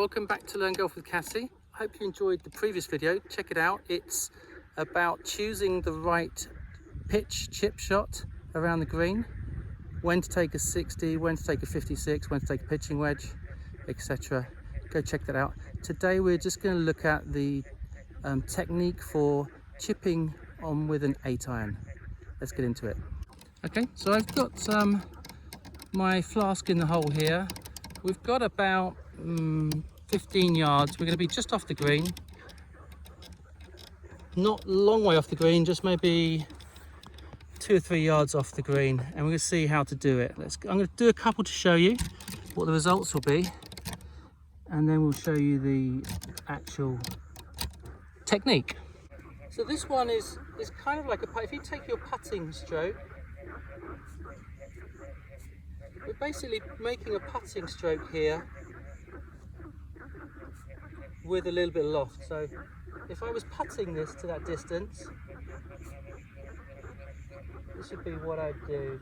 Welcome back to Learn Golf with Cassie. I hope you enjoyed the previous video. Check it out. It's about choosing the right pitch chip shot around the green, when to take a 60, when to take a 56, when to take a pitching wedge, etc. Go check that out. Today we're just going to look at the technique for chipping on with an 8-iron. Let's get into it. Okay, so I've got my flask in the hole here. We've got about 15 yards. We're going to be just off the green. Not a long way off the green, just maybe 2 or 3 yards off the green. And we're going to see how to do it. I'm going to do a couple to show you what the results will be. And then we'll show you the actual technique. So this one is kind of like a putt. If you take your putting stroke, we're basically making a putting stroke here with a little bit of loft. So if I was putting this to that distance, this would be what I'd do.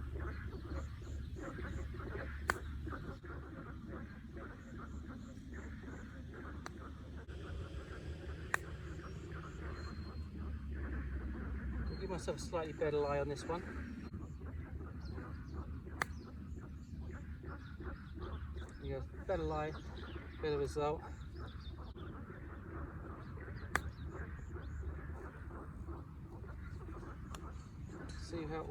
I'll give myself a slightly better lie on this one. Yeah, better lie, better result. See how.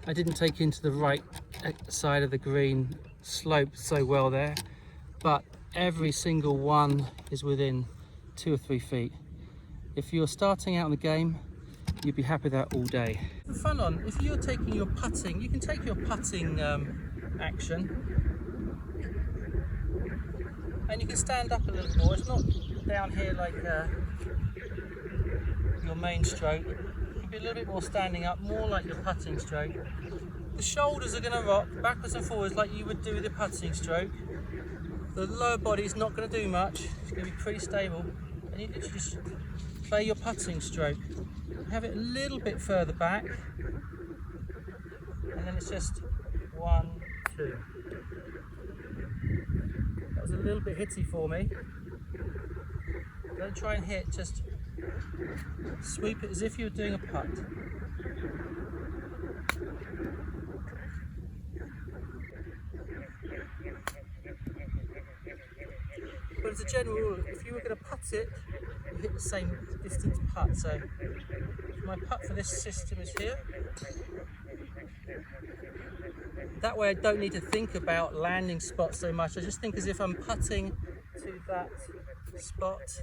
I didn't take into the right side of the green slope so well there, but every single one is within 2 or 3 feet. If you're starting out in the game, you'd be happy with that all day. For fun on, if you're taking your putting, you can take your putting action and you can stand up a little more. It's not down here like your main stroke. You can be a little bit more standing up, more like your putting stroke. The shoulders are going to rock backwards and forwards like you would do with your putting stroke. The lower body's not going to do much. It's going to be pretty stable. And you literally just play your putting stroke. Have it a little bit further back, and then it's just 1, 2. That was a little bit hitty for me. Don't try and hit, just sweep it as if you were doing a putt. But as a general rule, if you were going to putt it, you hit the same distance putt. So my putt for this system is here. That way I don't need to think about landing spots so much. I just think as if I'm putting to that spot.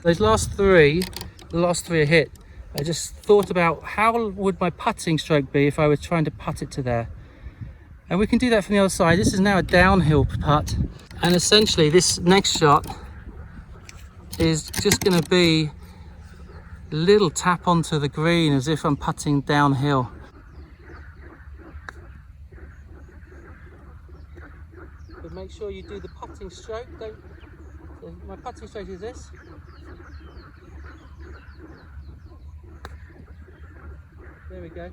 Those last three are hit. I just thought about how would my putting stroke be if I was trying to putt it to there. And we can do that from the other side. This is now a downhill putt. And essentially this next shot is just going to be a little tap onto the green as if I'm putting downhill. But make sure you do the putting stroke. So my putting stroke is this. There we go.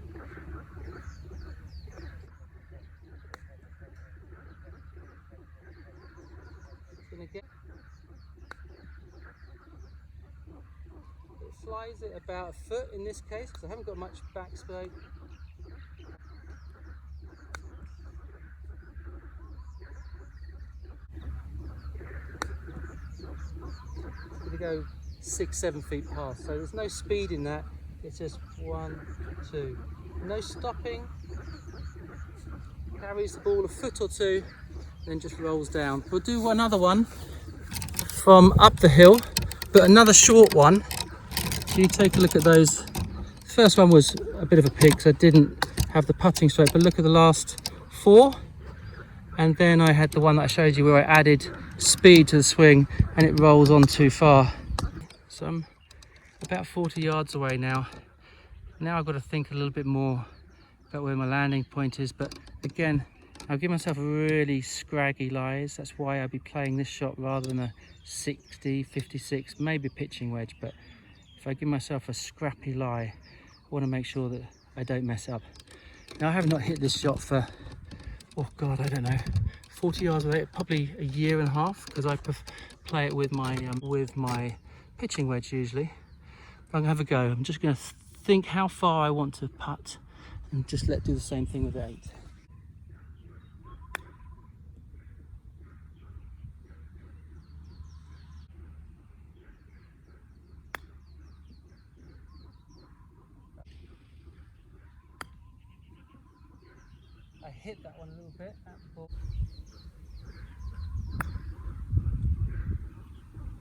It flies it about a foot in this case because I haven't got much backstroke. It's going to go 6-7 feet past, so there's no speed in that. It's just 1, 2. No stopping. Carries the ball a foot or two, then just rolls down. We'll do another one from up the hill, but another short one. So you take a look at those. The first one was a bit of a pig, so I didn't have the putting stroke, but look at the last 4. And then I had the one that I showed you where I added speed to the swing and it rolls on too far. So I'm about 40 yards away now. Now I've got to think a little bit more about where my landing point is, but again, I'll give myself a really scraggy lies. That's why I'll be playing this shot rather than a 60, 56, maybe pitching wedge. But if I give myself a scrappy lie, I want to make sure that I don't mess up. Now, I have not hit this shot for, oh God, I don't know, 40 yards away, probably a year and a half, because I play it with my pitching wedge usually. But I'm gonna have a go. I'm just gonna think how far I want to putt and just do the same thing with the 8. I hit that one a little bit at the ball.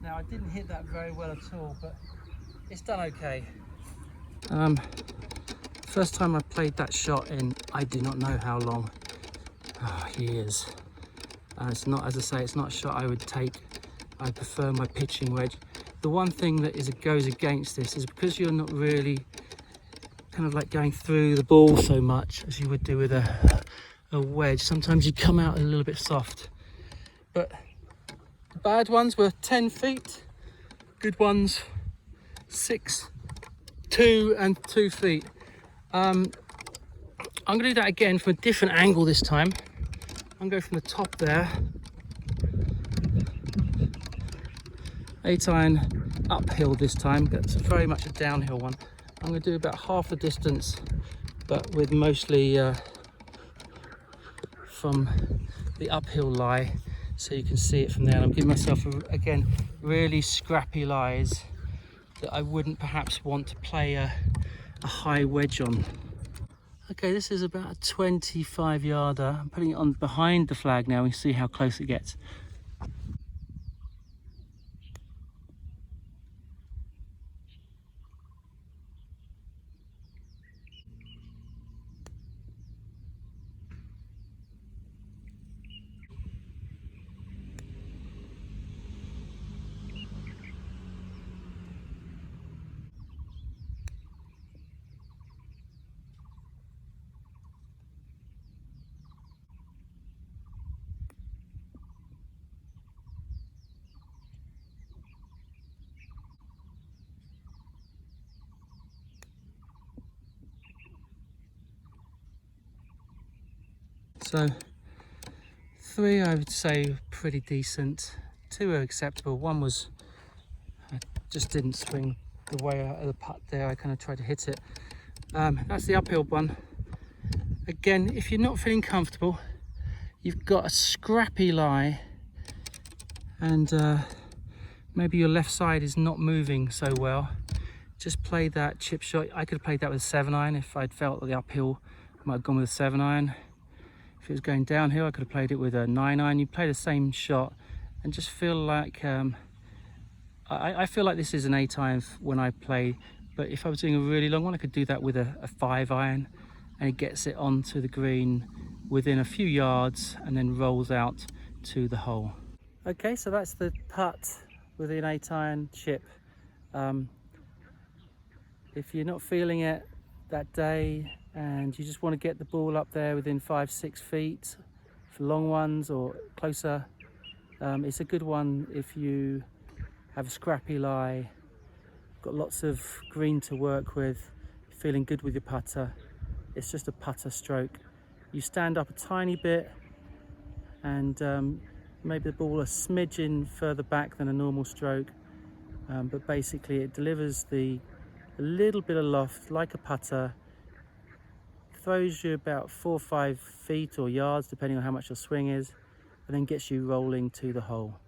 Now, I didn't hit that very well at all, but it's done okay. First time I played that shot in, I do not know how long, years. It's not, as I say, it's not a shot I would take. I prefer my pitching wedge. The one thing that goes against this is because you're not really kind of like going through the ball so much as you would do with a wedge. Sometimes you come out a little bit soft. But the bad ones were 10 feet. Good ones, 6, 2 and 2 feet. I'm going to do that again from a different angle this time. I'm going to go from the top there. 8 iron uphill this time. That's very much a downhill one. I'm going to do about half the distance, but with mostly from the uphill lie, so you can see it from there. And I'm giving myself, again, really scrappy lies that I wouldn't perhaps want to play a high wedge on. Okay, this is about a 25 yarder. I'm putting it on behind the flag now. We see how close it gets. So 3 I would say pretty decent, 2 are acceptable. 1 was, I just didn't swing the way out of the putt there. I kind of tried to hit it. That's the uphill one. Again, if you're not feeling comfortable, you've got a scrappy lie and maybe your left side is not moving so well, just play that chip shot. I could have played that with a 7 iron if I'd felt the uphill. I might have gone with a 7 iron. If it was going downhill, I could have played it with a 9 iron. You play the same shot and just feel like, I feel like this is an 8 iron when I play, but if I was doing a really long one, I could do that with a 5 iron and it gets it onto the green within a few yards and then rolls out to the hole. Okay, so that's the putt with an 8 iron chip. If you're not feeling it that day and you just want to get the ball up there within 5-6 feet for long ones or closer, it's a good one if you have a scrappy lie, got lots of green to work with, feeling good with your putter. It's just a putter stroke. You stand up a tiny bit and maybe the ball a smidgen further back than a normal stroke, but basically it delivers a little bit of loft like a putter, throws you about 4 or 5 feet or yards depending on how much your swing is, and then gets you rolling to the hole.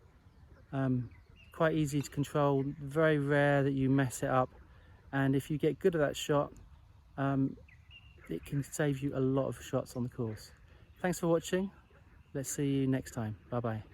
Quite easy to control, very rare that you mess it up, and if you get good at that shot, it can save you a lot of shots on the course. Thanks for watching. Let's see you next time. Bye bye.